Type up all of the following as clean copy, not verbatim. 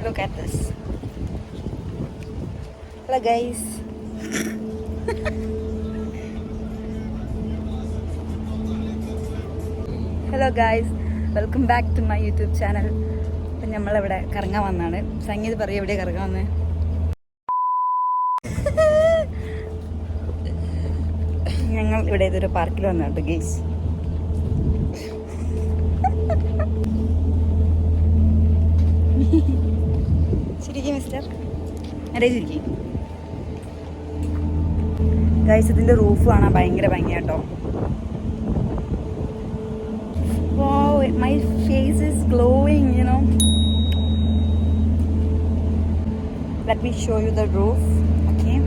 Look at this. Hello guys. Hello guys. Welcome back to my YouTube channel. അപ്പം നമ്മളിവിടെ കറങ്ങാൻ വന്നാണ്. സംഗീത് പറയും എവിടെയാണ് കറങ്ങാൻ വന്നത്? ഞങ്ങൾ ഇവിടെ ഇതൊരു പാർക്കിൽ വന്നിട്ട് ഗൈസ്. ശരിക്കും മിസ്റ്റർ എടേ ശരിക്കും ഗൈസ്, ഇതിൻ്റെ റൂഫ് കാണാൻ ഭയങ്കര ഭംഗിയാട്ടോ. Wow, my face is glowing, you know. Let me show you the roof, okay?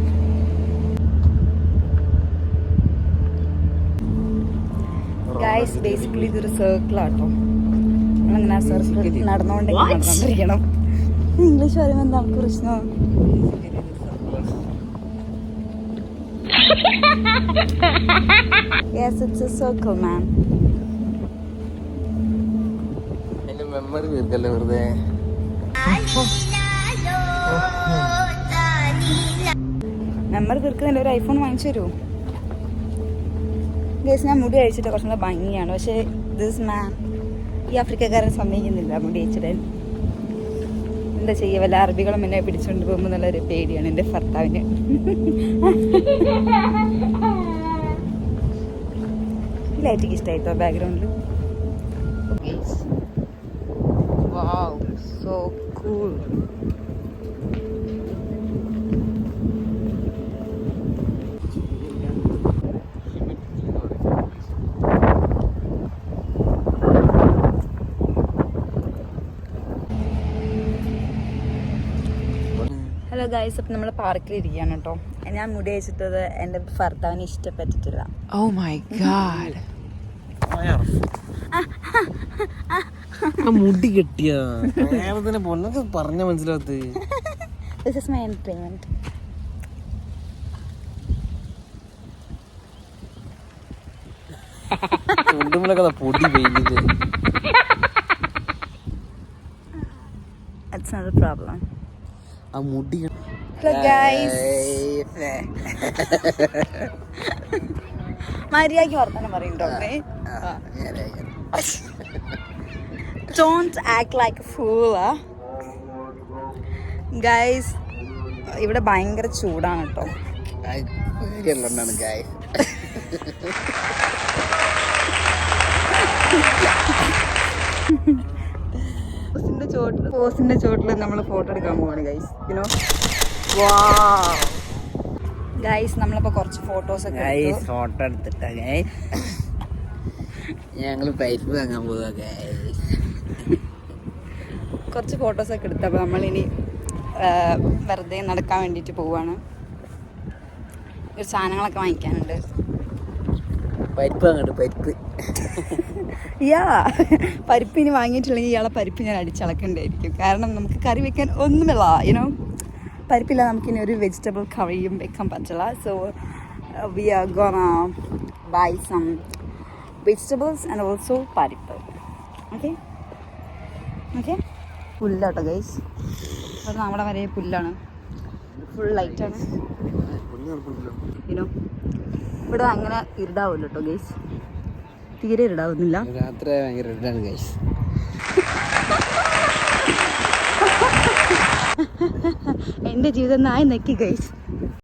Guys, basically ഇതൊരു സർക്കിൾ ആട്ടോ. നമ്മളിങ്ങനെ ആ സർക്കിൾ നടന്നുകൊണ്ടിരിക്കണം. ഇംഗ്ലീഷ് പറയുമ്പോൾ എന്താ നമുക്ക് പ്രശ്നം? Yes, it's a circle, man. Memory തീർക്കല്ലേ വെറുതെ. മെമ്മറി തീർക്കുന്നില്ല, ഒരു ഐഫോൺ വാങ്ങിച്ചു തരുമോ? ഗേസ്, ഞാൻ മുടി അഴിച്ചിട്ട് കുറച്ചുകൂടെ ഭംഗിയാണ്. പക്ഷേ ദിസ് മാൻ, ഈ ആഫ്രിക്കക്കാരൻ സമ്മതിക്കുന്നില്ല മുടി അഴിച്ചിടാൻ. എന്താ ചെയ്യുക, വല്ല അറബികളും എന്നെ പിടിച്ചുകൊണ്ട് പോകുമ്പോൾ നല്ലൊരു പേടിയാണ് എൻ്റെ ഭർത്താവിന്. ലൈറ്റിക്ക് ഇഷ്ടമായിട്ടോ ബാക്ക്ഗ്രൗണ്ടിൽ. Wow, so cool. Hello guys, അപ്പം നമ്മൾ പാർക്കിലിരിക്കുകയാണ് കേട്ടോ. ഞാൻ മുടി അയച്ചിട്ടത് എൻ്റെ ഭർത്താവിന് ഇഷ്ടപ്പെട്ടിട്ടില്ല. Oh my god. മുടി കെട്ടിയ പൊന്നൊക്കെ പറഞ്ഞ മനസ്സിലാകത്ത്. This is my entertainment. പൊടി പെയ്യുന്നത്. That's not a problem. ആ മുടി. Hello guys. മര്യാദയ്ക്ക് വർത്തമാനം പറയുന്നുണ്ടോ? Don't act like a fool, huh? Guys, ഇവിടെ ഭയങ്കര ചൂടാണ് കേട്ടോ. പോസ്റ്റിന്റെ ചോട്ടിൽ നമ്മൾ ഫോട്ടോ എടുക്കാൻ പോവാണ് ഗൈസ്. യുനോ, വാവ് ഗൈസ്, നമ്മളിപ്പോ കുറച്ച് ഫോട്ടോ എടുത്തിട്ടാ ഞങ്ങള് പൈപ്പ് വാങ്ങാൻ പോവാ. കുറച്ച് ഫോട്ടോസൊക്കെ എടുത്തപ്പോൾ നമ്മളിനി വെറുതെ നടക്കാൻ വേണ്ടിയിട്ട് പോവാണ്. ഒരു സാധനങ്ങളൊക്കെ വാങ്ങിക്കാനുണ്ട്. പരിപ്പ് അങ്ങോട്ട് പരിപ്പ്. പരിപ്പ് ഇനി വാങ്ങിയിട്ടില്ലെങ്കിൽ ഇയാളെ പരിപ്പ് ഞാൻ അടിച്ചളക്കണ്ടായിരിക്കും. കാരണം നമുക്ക് കറി വെക്കാൻ ഒന്നുമില്ല, യുനോ. പരിപ്പില്ല, നമുക്കിനി ഒരു വെജിറ്റബിൾ കറിയും വെക്കാൻ പറ്റില്ല. So we are gonna buy some vegetables and also പരിപ്പ്. Okay okay. പുല്ലാട്ടോ ഗൈസ്, അത് നമ്മുടെ വരെ പുല്ലാണ്. ഫുൾ ലൈറ്റാണ്, യുനോ. ഇവിടെ അങ്ങനെ ഇരുടാവില്ല കേട്ടോ ഗൈസ്, തീരെ ഇരുടാവുന്നില്ല. രാത്രി ഭയങ്കര ഇരുടാണ് ഗൈസ്. എൻ്റെ ജീവിതം നായി നക്കി ഗൈസ്.